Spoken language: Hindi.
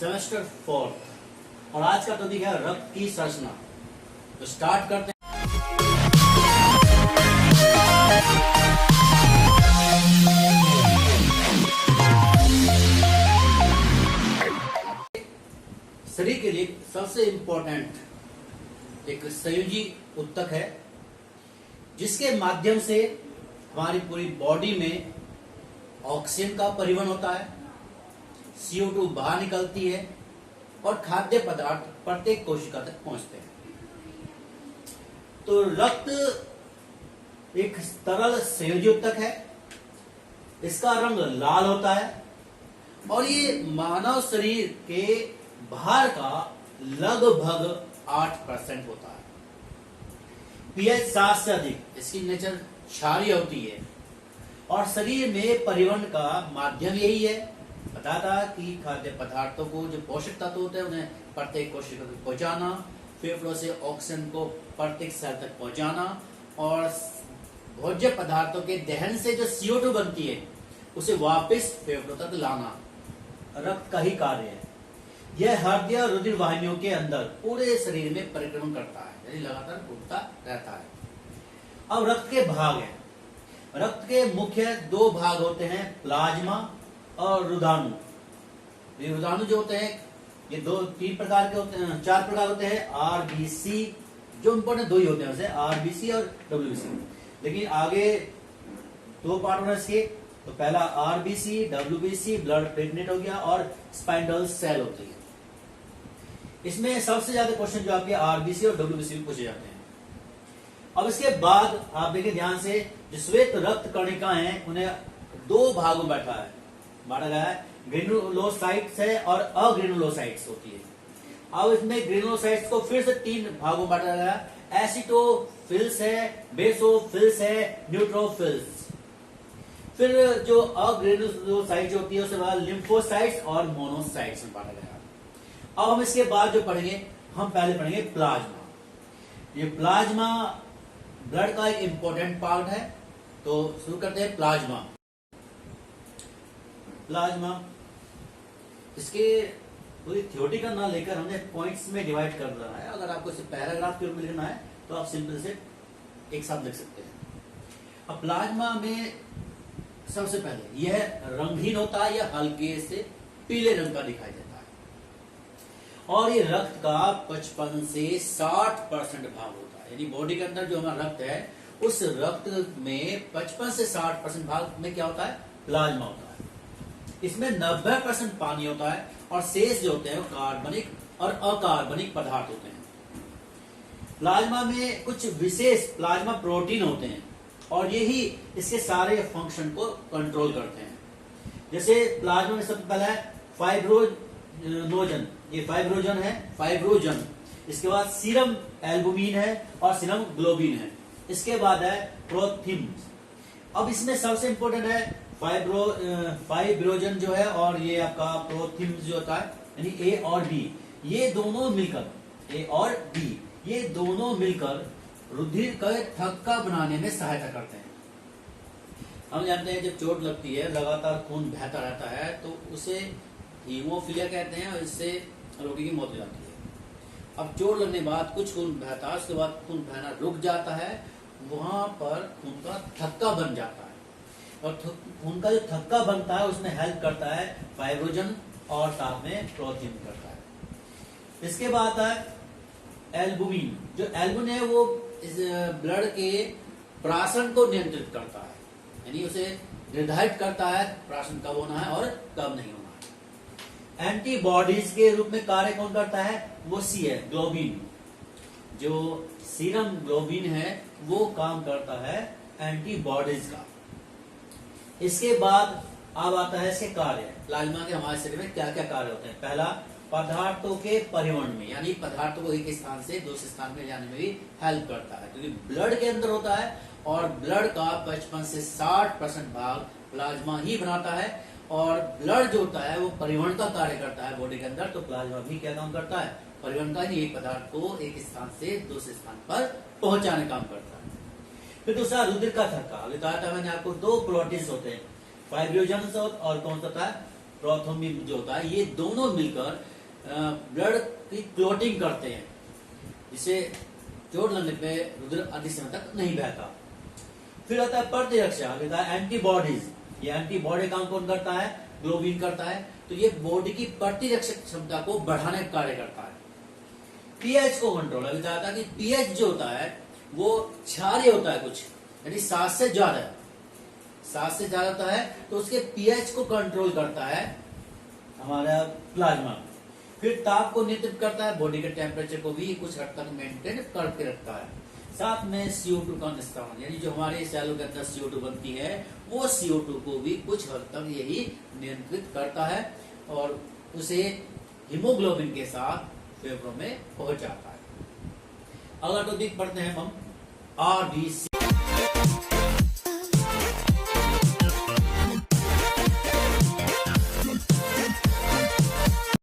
सेमेस्टर 4 और आज का टॉपिक है रक्त की संरचना। तो स्टार्ट करते हैं। शरीर के लिए सबसे इंपॉर्टेंट एक संयोजी ऊतक है जिसके माध्यम से हमारी पूरी बॉडी में ऑक्सीजन का परिवहन होता है, CO2 बाहर निकलती है और खाद्य पदार्थ प्रत्येक कोशिका तक पहुंचते हैं। तो रक्त एक तरल संयोजी ऊतक है, इसका रंग लाल होता है और ये मानव शरीर के भार का लगभग 8% होता है। pH 7 से अधिक, इसकी नेचर क्षारीय होती है और शरीर में परिवहन का माध्यम यही है। बताता कि खाद्य पदार्थों को जो पोषक तत्व होते हैं उन्हें प्रत्येक कोशिका तक पहुंचाना, फेफड़ों से ऑक्सीजन को प्रत्येक सेल तक पहुंचाना और भोज्य पदार्थों के दहन से जो CO2 बनती है उसे वापस फेफड़ों तक लाना रक्त का ही कार्य है। यह हृदय और रुधिर वाहिनियों के अंदर पूरे शरीर में परिक्रमण करता है, यानी लगातार घूमता रहता है। अब रक्त के भाग हैं। रक्त के मुख्य दो भाग होते हैं, प्लाज्मा और रुधानु। ये रुधानु जो होते हैं ये तीन प्रकार के होते हैं, चार प्रकार होते हैं। RBC जो इंपॉर्टेंट दो ही होते हैं, वैसे RBC और WBC। लेकिन आगे दो पार्ट होना इसके, तो पहला RBC, WBC ब्लड प्लेटलेट हो गया और स्पाइंडल सेल होती है। इसमें सबसे ज्यादा क्वेश्चन जो आपके RBC और WBC में पूछे जाते हैं। अब इसके बाद आप देखिए ध्यान से, जो श्वेत रक्त कणिकाएं हैं उन्हें दो भागों में बांटा गया है। ग्रेनुलोसाइट्स है और अग्रेनुलोसाइट्स होती है। अब इसमें ग्रेनुलोसाइट्स को फिर से तीन भागों में बांटा गया है। एसिटोफिल्स है, बेसोफिल्स है, न्यूट्रोफिल्स। फिर जो अग्रेनुलोसाइट्स होती है उसे बाद लिम्फोसाइट्स और मोनोसाइट्स में बांटा गया है। अब हम इसके बाद जो पढ़ेंगे, हम पहले पढ़ेंगे प्लाज्मा। ये प्लाज्मा ब्लड का एक इंपॉर्टेंट पार्ट है। तो शुरू करते हैं प्लाज्मा। इसके पूरी थ्योरी का ना लेकर हमने पॉइंट्स में डिवाइड कर देना है। अगर आपको इसे पैराग्राफ के रूप में लिखना है तो आप सिंपल से एक साथ लिख सकते हैं। अब प्लाज्मा में सबसे पहले यह रंगहीन होता है, यह हल्के से पीले रंग का दिखाई देता है और ये रक्त का 55 से 60% भाग होता है। यानी बॉडी के अंदर जो हमारा रक्त है उस रक्त में 55 से 60% भाग में क्या होता है, प्लाज्मा होता है। इसमें 90% पानी होता है और शेष जो होते हैं वो कार्बनिक और अकार्बनिक पदार्थ होते हैं। प्लाज्मा में कुछ विशेष प्लाज्मा प्रोटीन होते हैं और यही इसके सारे फंक्शन को कंट्रोल करते हैं। जैसे प्लाज्मा में सबसे पहला है फाइब्रोनोजन, ये फाइब्रोजन। इसके बाद सीरम एल्बुमिन है और सीरम ग्लोबिन है। इसके बाद है प्रोथीन। अब इसमें सबसे इंपॉर्टेंट है फाइब्रोजन जो है और ये आपका प्रोथीन जो होता है, यानी A और B ये दोनों मिलकर रुधिर का थक्का बनाने में सहायता करते हैं। हम जानते हैं जब चोट लगती है लगातार खून बहता रहता है तो उसे हीमोफीलिया कहते हैं और इससे रोगी की मौत हो जाती है। अब चोट लगने के बाद कुछ खून बहता है, उसके बाद खून बहना रुक जाता है, वहां पर खून का थक्का बन जाता है और खून का जो थक्का बनता है उसमें हेल्प करता है फाइब्रोजन और साथ में प्रोटीन करता है। इसके बाद है एल्बुमिन। जो एल्बुमिन है वो इस ब्लड के प्राशन को नियंत्रित करता है, यानी उसे निर्धारित करता है प्राशन कब होना है और कब नहीं होना है। एंटीबॉडीज के रूप में कार्य कौन करता है, वो C है, ग्लोबिन। जो सीरम ग्लोबिन है वो काम करता है एंटीबॉडीज का। इसके बाद अब आता है इसके कार्य। प्लाज्मा के हमारे शरीर में क्या क्या कार्य होते हैं। पहला, पदार्थों के परिवहन में, यानी पदार्थों को एक स्थान से दूसरे स्थान में जाने में भी हेल्प करता है, क्योंकि ब्लड के अंदर होता है और ब्लड का 55 से 60% भाग प्लाज्मा ही बनाता है और ब्लड जो होता है वो परिवहन का कार्य करता है बॉडी के अंदर। तो प्लाज्मा भी क्या काम करता है, परिवहन का, एक पदार्थ को एक स्थान से दूसरे स्थान पर पहुंचाने काम करता है। फिर दूसरा, रुधिर का थक्का। बताया था मैंने आपको, दो प्रोटीन्स होते हैं, फाइब्रोजन और कौन सा था, प्रोथ्रोम्बिन जो होता है, ये दोनों मिलकर ब्लड की क्लोटिंग करते हैं, जिससे चोट लगने पे रुधिर अधिक समय तक नहीं बहता। फिर आता है प्रतिरक्षा, एंटीबॉडीज। ये एंटीबॉडी काम कौन करता है? ग्लोबिन करता है। तो ये बॉडी की प्रतिरक्षक क्षमता को बढ़ाने का कार्य करता है। पीएच को कंट्रोल, अभी बताया था कि पीएच जो होता है वो क्षारीय होता है कुछ, यानी 7 से ज्यादा, 7 से ज्यादा होता है, तो उसके पीएच को कंट्रोल करता है हमारा प्लाज्मा। फिर ताप को नियंत्रित करता है, बॉडी के टेम्परेचर को भी कुछ हद तक मेंटेन करके रखता है। साथ में CO2 का निस्तारण, यानी जो हमारे सेलों के अंदर CO2 बनती है, वो CO2 को भी कुछ हद तक यही नियंत्रित करता है और उसे हीमोग्लोबिन के साथ फेफड़ों में पहुंच जाता है। अगला टॉपिक पढ़ते हैं हम RBC।